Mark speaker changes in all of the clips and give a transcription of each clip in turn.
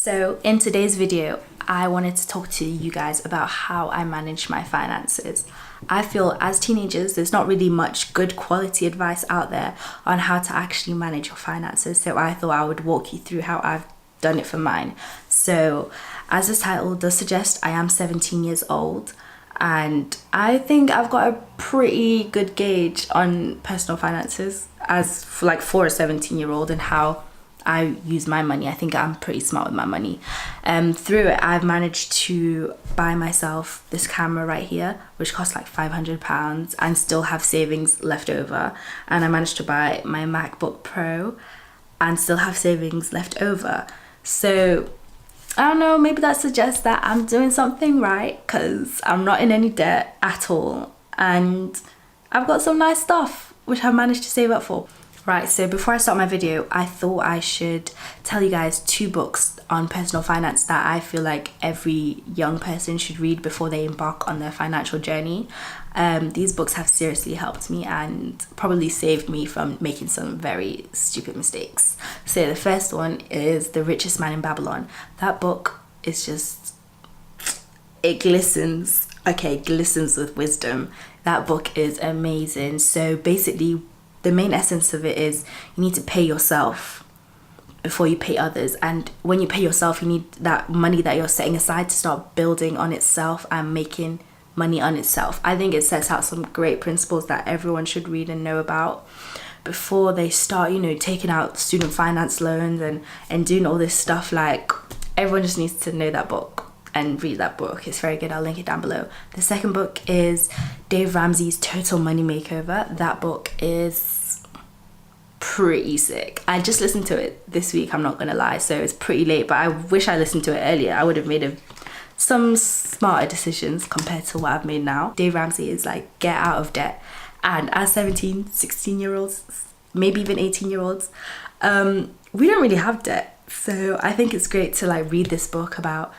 Speaker 1: So in today's video, I wanted to talk to you guys about how I manage my finances. I feel as teenagers, there's not really much good quality advice out there on how to actually manage your finances. So I thought I would walk you through how I've done it for mine. So as this title does suggest, I am 17 years old. And I think I've got a pretty good gauge on personal finances as for a 17-year-old and how I use my money. I think I'm pretty smart with my money. Through it, I've managed to buy myself this camera right here, which costs like £500 and still have savings left over. And I managed to buy my MacBook Pro and still have savings left over. So I don't know, maybe that suggests that I'm doing something right because I'm not in any debt at all. And I've got some nice stuff which I've managed to save up for. Right, so before I start my video, I thought I should tell you guys 2 books on personal finance that I feel like every young person should read before they embark on their financial journey. These books have seriously helped me and probably saved me from making some very stupid mistakes. So the first one is The Richest Man in Babylon. That book is just, it glistens. Okay, glistens with wisdom. That book is amazing. So basically, the main essence of it is you need to pay yourself before you pay others. And when you pay yourself, you need that money that you're setting aside to start building on itself and making money on itself. I think it sets out some great principles that everyone should read and know about before they start, taking out student finance loans and doing all this stuff. Like, everyone just needs to know that book and read that book. It's very good. I'll link it down below. The second book is Dave Ramsey's Total Money Makeover. That book is pretty sick. I just listened to it this week, I'm not gonna lie, so it's pretty late, but I wish I listened to it earlier. I would have made some smarter decisions compared to what I've made now. Dave Ramsey is like, get out of debt. And as 17, 16-year-olds, maybe even 18-year-olds, we don't really have debt. So I think it's great to read this book about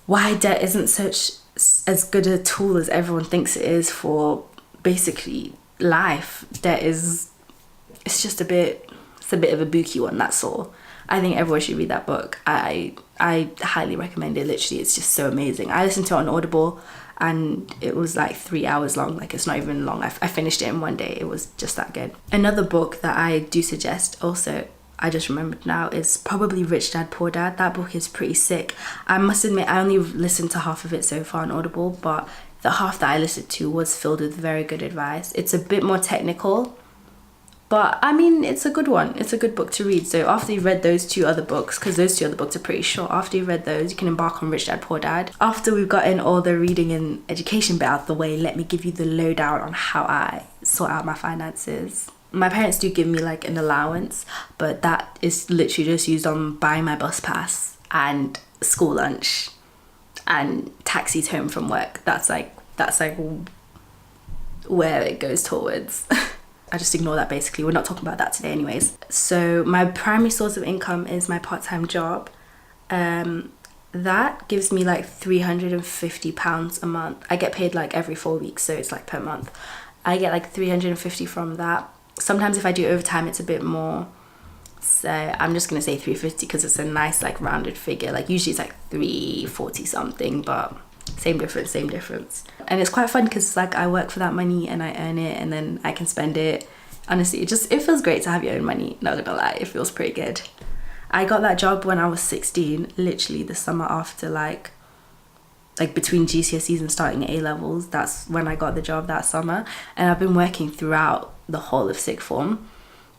Speaker 1: why debt isn't as good a tool as everyone thinks it is for basically life. Debt it's a bit of a booky one, that's all. I think everyone should read that book. I highly recommend it. Literally, it's just so amazing. I listened to it on Audible and it was like 3 hours long. Like, it's not even long. I finished it in one day. It was just that good. Another book that I do suggest also, I just remembered now, is probably Rich Dad Poor Dad. That book is pretty sick. I must admit, I only listened to half of it so far on Audible, but the half that I listened to was filled with very good advice. It's a bit more technical, but I mean, it's a good one. It's a good book to read. So after you've read those 2 other books, because those 2 other books are pretty short, after you've read those, you can embark on Rich Dad Poor Dad. After we've gotten all the reading and education bit out of the way, let me give you the lowdown on how I sort out my finances. My parents do give me like an allowance, but that is literally just used on buying my bus pass and school lunch and taxis home from work. That's like where it goes towards. I just ignore that basically. We're not talking about that today anyways. So my primary source of income is my part-time job. That gives me like £350 a month. I get paid like every 4 weeks, so it's like per month. I get like 350 from that. Sometimes if I do overtime, it's a bit more. So I'm just gonna say 350 because it's a nice like rounded figure. Like, usually it's like 340 something, but same difference. And it's quite fun because like I work for that money and I earn it and then I can spend it. Honestly, it feels great to have your own money. Not gonna lie, it feels pretty good. I got that job when I was 16, literally the summer after like between GCSEs and starting A-levels. That's when I got the job that summer, and I've been working throughout the whole of sixth form,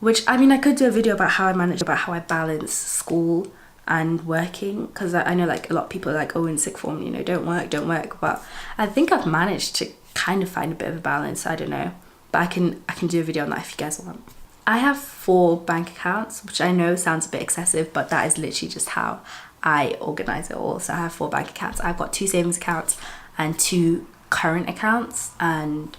Speaker 1: which, I mean, I could do a video about how I balance school and working, because I know like a lot of people are like, oh, in sixth form, don't work, but I think I've managed to kind of find a bit of a balance. I don't know, but I can do a video on that if you guys want. I have 4 bank accounts, which I know sounds a bit excessive, but that is literally just how I organize it all. So I have 4 bank accounts. I've got 2 savings accounts and 2 current accounts, and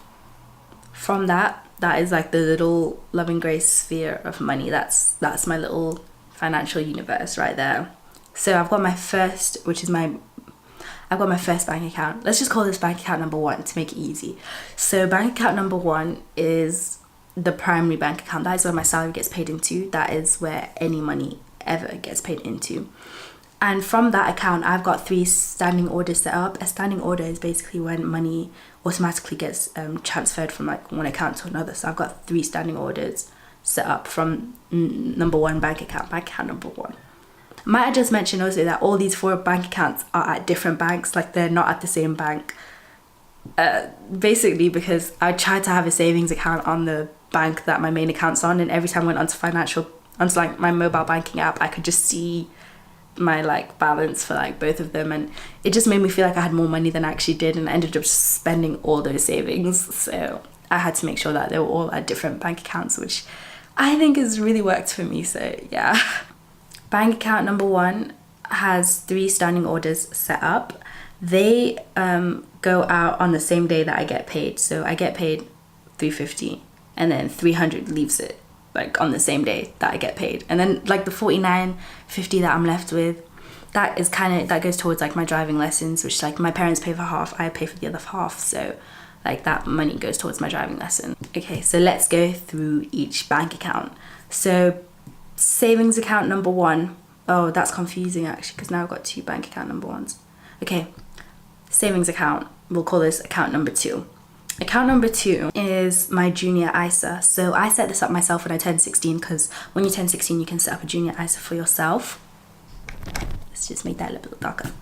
Speaker 1: from that is like the little loving grace sphere of money. That's my little financial universe right there. So I've got my first, I've got my first bank account. Let's just call this bank account number 1 to make it easy. So bank account number 1 is the primary bank account. That is where my salary gets paid into. That is where any money ever gets paid into. And from that account, I've got 3 standing orders set up. A standing order is basically when money automatically gets transferred from like one account to another. So I've got 3 standing orders set up from number 1 bank account number 1. Might I just mention also that all these 4 bank accounts are at different banks, like they're not at the same bank. Basically because I tried to have a savings account on the bank that my main account's on, and every time I went onto like my mobile banking app, I could just see my like balance for like both of them, and it just made me feel like I had more money than I actually did, and I ended up spending all those savings. So I had to make sure that they were all at different bank accounts, which I think has really worked for me. So yeah. Bank account number 1 has 3 standing orders set up. They go out on the same day that I get paid. So I get paid $350 and then $300 leaves it like on the same day that I get paid. And then like the $49.50 that I'm left with, that goes towards like my driving lessons, which like my parents pay for half, I pay for the other half. So like that money goes towards my driving lesson. Okay, so let's go through each bank account. So savings account number 1, oh, that's confusing actually, because now I've got 2 bank account number 1s. Okay, savings account, we'll call this account number 2. Account number 2 is my junior ISA. So I set this up myself when I turned 16, because when you turn 16 you can set up a junior ISA for yourself. Let's just make that a little bit darker.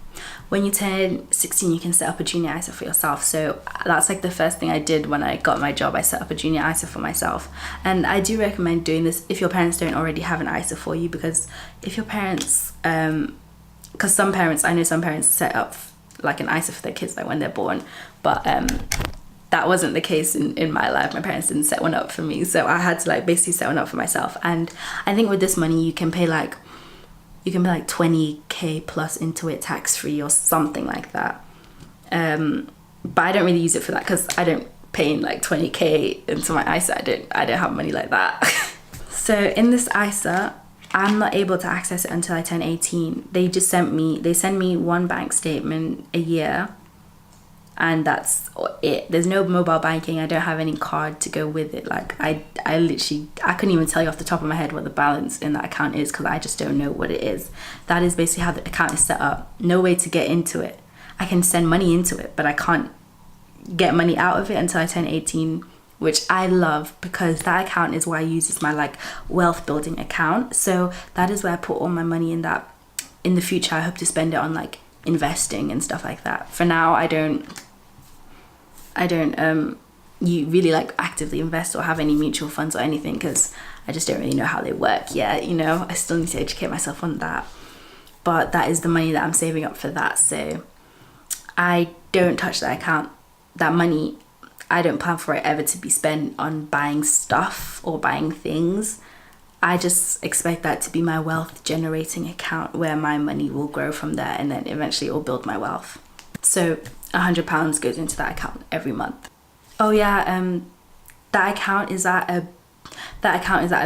Speaker 1: When you turn 16 you can set up a junior ISA for yourself. So that's like the first thing I did when I got my job. I set up a junior ISA for myself, and I do recommend doing this if your parents don't already have an ISA for you, because if your parents because I know some parents set up like an ISA for their kids like when they're born, but that wasn't the case in my life. My parents didn't set one up for me, so I had to like basically set one up for myself. And I think with this money you can pay like 20k plus into it tax-free or something like that. But I don't really use it for that, because I don't pay in like 20k into my ISA. I don't have money like that. So in this ISA, I'm not able to access it until I turn 18. They send me 1 bank statement a year, and that's it. There's no mobile banking. I don't have any card to go with it. Like I couldn't even tell you off the top of my head what the balance in that account is, because I just don't know what it is. That is basically how the account is set up. No way to get into it. I can send money into it, but I can't get money out of it until I turn 18, which I love, because that account is what I use as my like wealth building account. So that is where I put all my money in that. In the future I hope to spend it on like investing and stuff like that. For now I don't you really like actively invest or have any mutual funds or anything, because I just don't really know how they work yet, you know. I still need to educate myself on that. But that is the money that I'm saving up for that. So I don't touch that account. That money, I don't plan for it ever to be spent on buying stuff or buying things. I just expect that to be my wealth generating account, where my money will grow from there, and then eventually it will build my wealth. So £100 goes into that account every month. Oh yeah, that account is at a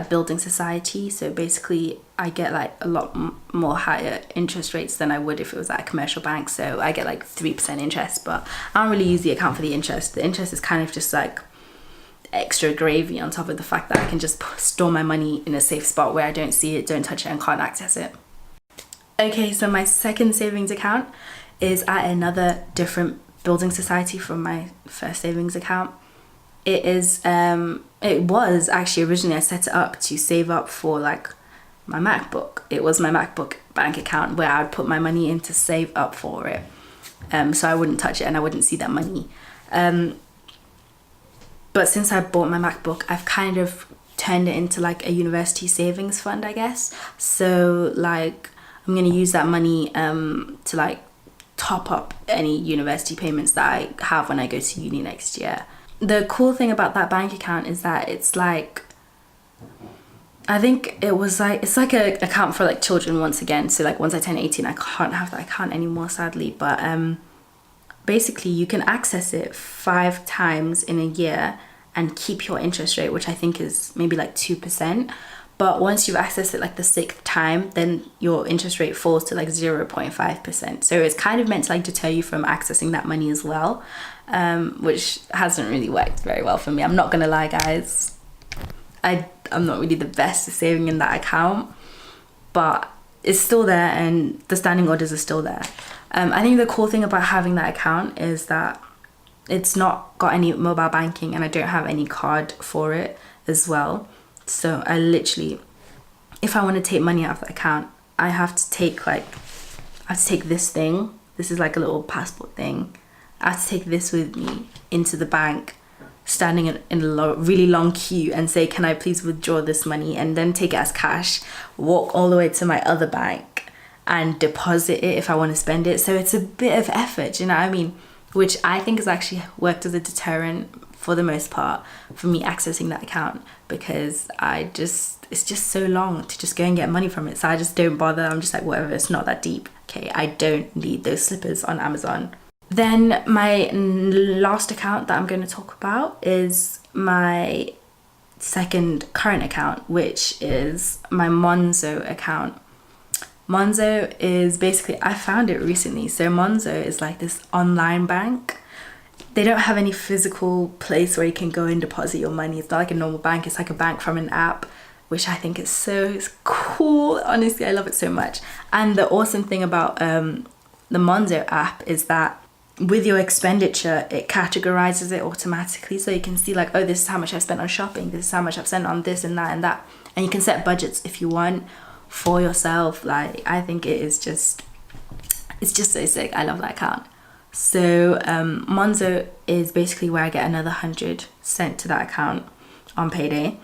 Speaker 1: building society. So basically I get like a lot more higher interest rates than I would if it was at a commercial bank. So I get like 3% interest, but I don't really use the account for the interest. The interest is kind of just like extra gravy on top of the fact that I can just store my money in a safe spot where I don't see it, don't touch it, and can't access it. Okay, so my second savings account is at another different building society from my first savings account. It was actually originally I set it up to save up for like my MacBook. It was my MacBook bank account where I would put my money in to save up for it, so I wouldn't touch it and I wouldn't see that money. But since I bought my MacBook, I've kind of turned it into like a university savings fund, I guess. So like I'm gonna use that money to like top up any university payments that I have when I go to uni next year. The cool thing about that bank account is that it's like, I think it's like a account for like children once again. So like once I turn 18, I can't have that account anymore, sadly. But basically you can access it 5 times in a year and keep your interest rate, which I think is maybe like 2%. But once you've accessed it like the 6th time, then your interest rate falls to like 0.5%. So it's kind of meant to like deter you from accessing that money as well, which hasn't really worked very well for me. I'm not gonna lie, guys. I'm not really the best at saving in that account, but it's still there and the standing orders are still there. I think the cool thing about having that account is that it's not got any mobile banking and I don't have any card for it as well. So I literally, if I want to take money out of the account, I have to take this thing. This is like a little passport thing. I have to take this with me into the bank, standing in a really long queue, and say, can I please withdraw this money, and then take it as cash, walk all the way to my other bank and deposit it if I want to spend it. So it's a bit of effort, you know what I mean? Which I think has actually worked as a deterrent for the most part for me accessing that account, because it's just so long to just go and get money from it. So I just don't bother. I'm just like, whatever, it's not that deep. Okay, I don't need those slippers on Amazon. Then my last account that I'm going to talk about is my second current account, which is my Monzo account. Monzo is basically, I found it recently. So Monzo is like this online bank. They don't have any physical place where you can go and deposit your money. It's not like a normal bank. It's like a bank from an app, which I think is so cool. Honestly, I love it so much. And the awesome thing about the Monzo app is that with your expenditure, it categorizes it automatically. So you can see like, oh, this is how much I've spent on shopping. This is how much I've spent on this and that and that. And you can set budgets if you want for yourself. Like, I think it's just so sick. I love that account. So Monzo is basically where I get another 100 sent to that account on payday.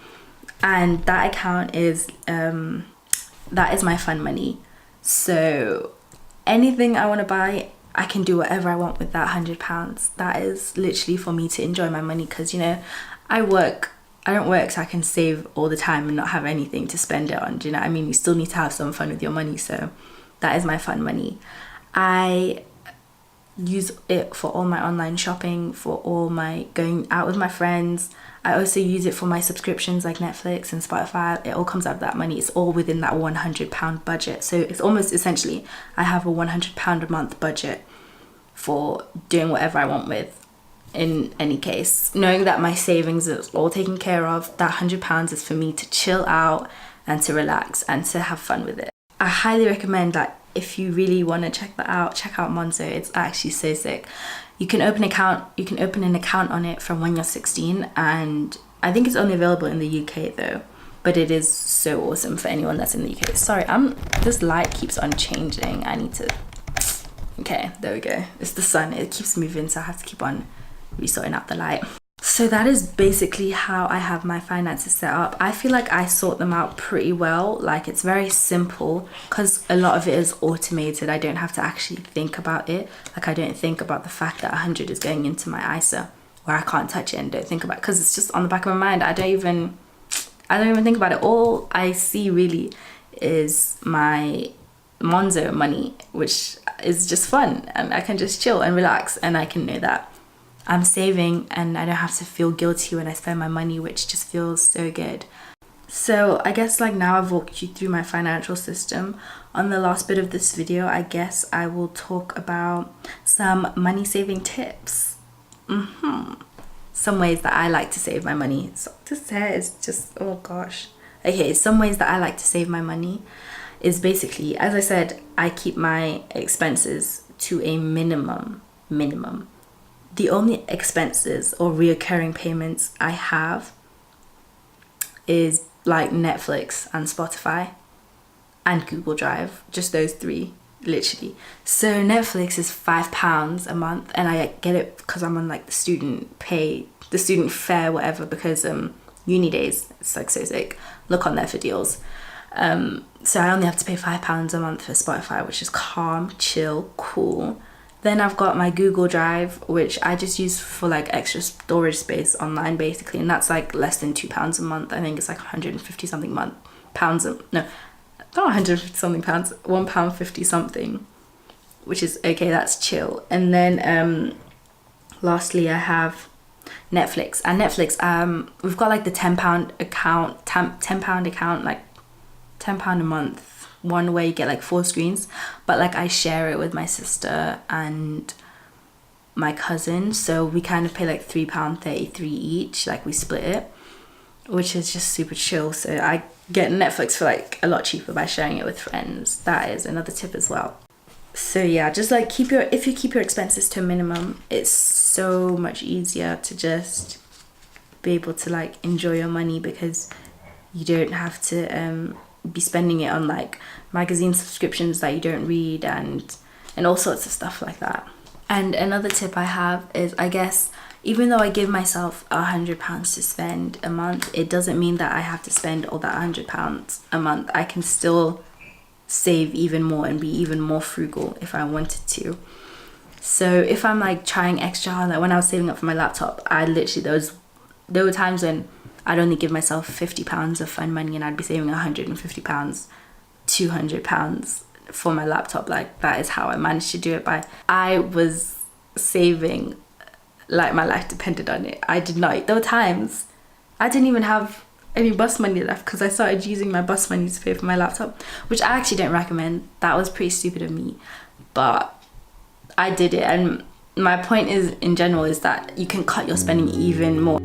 Speaker 1: And that account is that is my fun money. So anything I want to buy, I can do whatever I want with that £100. That is literally for me to enjoy my money, because, you know, I don't work so I can save all the time and not have anything to spend it on. Do you know what I mean? You still need to have some fun with your money. So that is my fun money. I use it for all my online shopping, for all my going out with my friends. I also use it for my subscriptions like Netflix and Spotify. It all comes out of that money. It's all within that £100 budget. So it's almost essentially, I have a £100 a month budget for doing whatever I want with. In any case, knowing that my savings is all taken care of, that £100 is for me to chill out and to relax and to have fun with it. I highly recommend that if you really want to check that out, check out Monzo. It's actually so sick. You can open an account on it from when you're 16, and I think it's only available in the UK though, but it is so awesome for anyone that's in the UK. Sorry, this light keeps on changing. I need to, okay, there we go. It's the sun, it keeps moving, so I have to keep on resorting out the light. So that is basically how I have my finances set up. I feel like I sort them out pretty well. Like, it's very simple because a lot of it is automated. I don't have to actually think about it. Like, I don't think about the fact that 100 is going into my ISA where I can't touch it, and don't think about it because it's just on the back of my mind. I don't even think about it. All I see really is my Monzo money, which is just fun, and I can just chill and relax, and I can know that I'm saving and I don't have to feel guilty when I spend my money, which just feels so good. So I guess like now I've walked you through my financial system. On the last bit of this video, I guess I will talk about some money saving tips. Some ways that I like to save my money. So this hair is just, oh gosh. Okay, some ways that I like to save my money is basically, as I said, I keep my expenses to a minimum. The only expenses or reoccurring payments I have is like Netflix and Spotify and Google Drive, just those three, literally. So Netflix is £5 a month, and I get it because I'm on like the student fare, whatever, because uni days, it's like so sick. Look on there for deals. So I only have to pay £5 a month for Spotify, which is calm, chill, cool. Then I've got my Google Drive, which I just use for like extra storage space online basically, and that's like less than £2 a month. I think it's like 150 something pounds, no, not 150 something pounds, £1.50 something, which is okay, that's chill. And then lastly I have Netflix, and Netflix, we've got like the £10 account, £10 account, like £10 a month one, where you get like 4 screens, but like I share it with my sister and my cousin, so we kind of pay like £3.33 each, like we split it, which is just super chill. So I get Netflix for like a lot cheaper by sharing it with friends. That is another tip as well. So yeah, just like if you keep your expenses to a minimum, it's so much easier to just be able to like enjoy your money, because you don't have to be spending it on like magazine subscriptions that you don't read and all sorts of stuff like that. And another tip I have is, I guess, even though I give myself £100 to spend a month, it doesn't mean that I have to spend all that £100 a month. I can still save even more and be even more frugal if I wanted to. So if I'm like trying extra hard, like when I was saving up for my laptop, I literally, there were times when I'd only give myself £50 of fun money and I'd be saving £150, £200 for my laptop. Like, that is how I managed to do it. I was saving like my life depended on it. There were times I didn't even have any bus money left because I started using my bus money to pay for my laptop, which I actually don't recommend. That was pretty stupid of me, but I did it. And my point is, in general, is that you can cut your spending even more.